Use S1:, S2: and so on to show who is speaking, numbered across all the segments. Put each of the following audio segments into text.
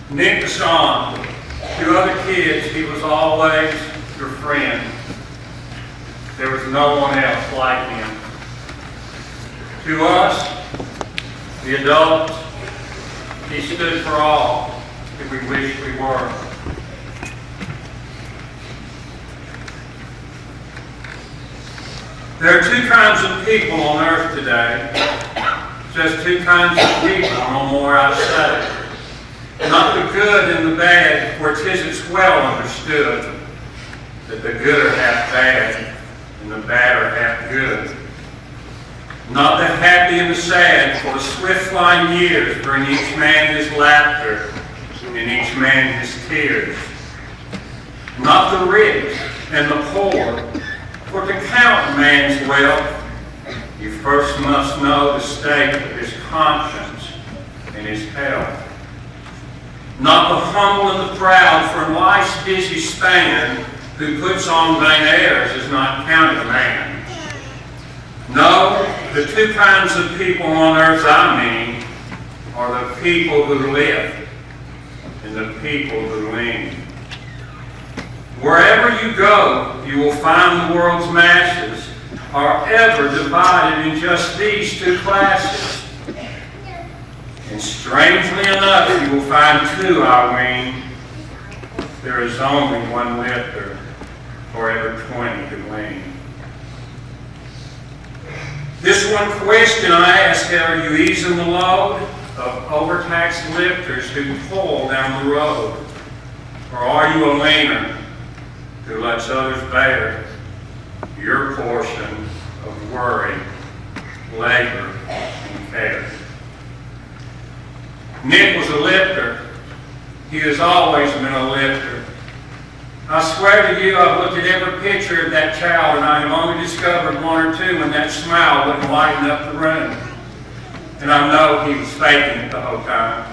S1: Nischan, to other kids, he was always your friend. There was no one else like him. To us, the adults, he stood for all that we wish we were. There are two kinds of people on earth today. Just two kinds of people, no more I say. Not the good and the bad, for 'tis well understood that the good are half bad and the bad are half good. Not the happy and the sad, for the swift flying years bring each man his laughter and each man his tears. Not the rich and the poor, for to count man's wealth, you first must know the state of his conscience and his health. Not the humble and the proud, for in life's busy span, who puts on vain airs is not counted a man. No, the two kinds of people on earth I mean are the people who live and the people who lean. Wherever you go, you will find the world's masses are ever divided in just these two classes. And strangely enough, you will find two, I ween. There is only one lifter for every 20 who lean. This one question I ask, are you easing the load of overtaxed lifters who pull down the road? Or are you a leaner who lets others bear your portion of worry, labor, and care? Nick was a lifter. He has always been a lifter. I swear to you, I've looked at every picture of that child, and I have only discovered one or two when that smile wouldn't lighten up the room. And I know he was faking it the whole time.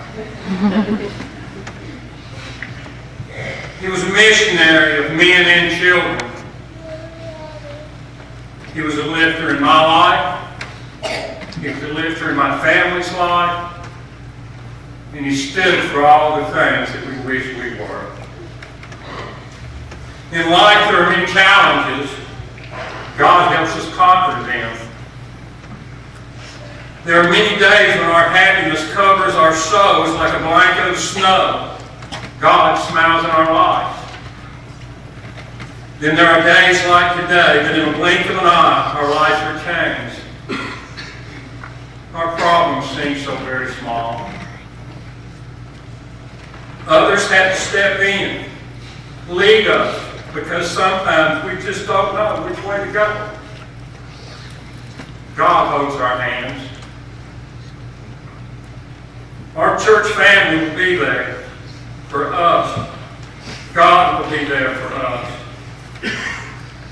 S1: He was a missionary of men and children. He was a lifter in my life. He was a lifter in my family's life. And he stood for all the things that we wish we were. In life, there are many challenges. God helps us conquer them. There are many days when our happiness covers our souls like a blanket of snow. God smiles in our lives. Then there are days like today that in a blink of an eye, our lives are changed. Our problems seem so very small. Others have to step in, lead us, because sometimes we just don't know which way to go. God holds our hands. Our church family will be there for us. God will be there for us.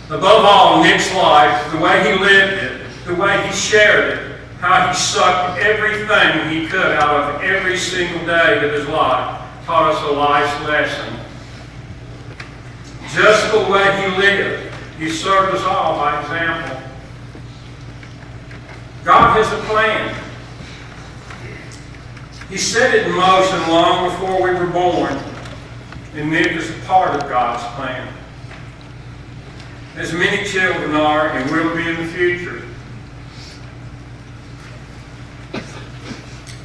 S1: Above all, Nick's life, the way he lived it, the way he shared it, how he sucked everything he could out of every single day of his life, taught us a life's lesson. Just the way he lived, he served us all by example. God has a plan. He set it in motion long before we were born, and Nick is a part of God's plan. As many children are and will be in the future.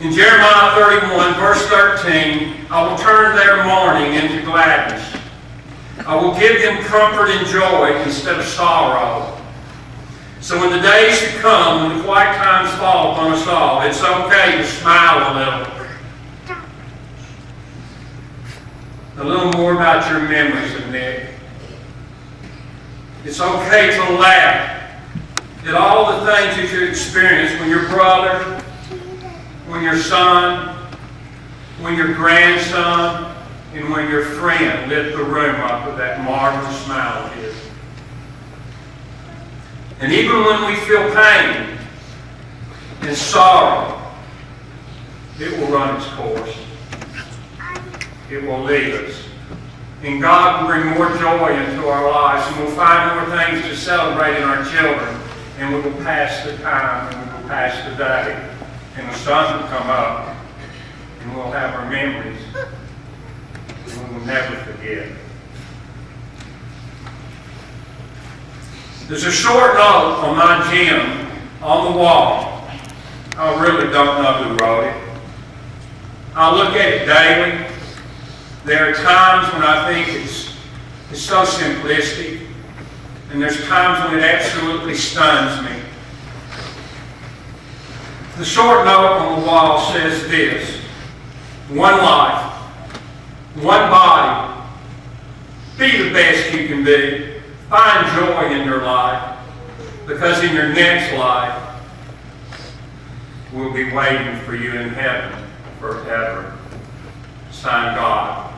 S1: In Jeremiah 31, verse 13, I will turn their mourning into gladness. I will give them comfort and joy instead of sorrow. So when the days to come, when the quiet times fall upon us all, it's okay to smile a little. A little more about your memories of Nick. It's okay to laugh at all the things that you experienced when your brother, when your son, when your grandson, and when your friend lit the room up with that marvelous smile of his. And even when we feel pain and sorrow, it will run its course. It will lead us. And God will bring more joy into our lives, and we'll find more things to celebrate in our children, and we will pass the time, and we will pass the day, and the sun will come up, and we'll have our memories There's a short note on my gym on the wall. I really don't know who wrote it. I look at it daily. There are times when I think it's so simplistic, and there's times when it absolutely stuns me. The short note on the wall says this: one life, one body. Be the best you can be. Find joy in your life, because in your next life, we'll be waiting for you in heaven forever. Signed, God.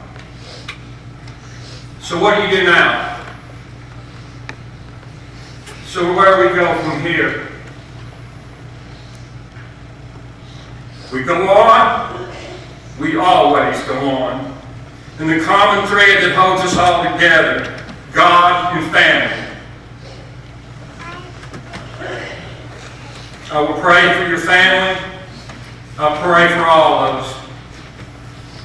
S1: So what do you do now? So where do we go from here? We go on. We always go on. And the common thread that holds us all together, God and family. I will pray for your family. I pray for all of us,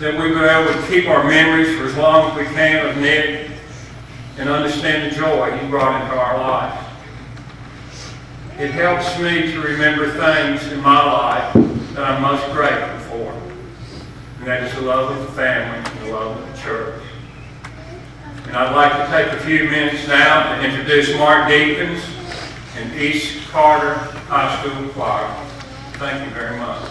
S1: that we will be able to keep our memories for as long as we can of Nick and understand the joy he brought into our life. It helps me to remember things in my life that I'm most grateful for, and that is the love of the family and the love of the church. And I'd like to take a few minutes now to introduce Mark Deacons and East Carter High School Choir. Thank you very much.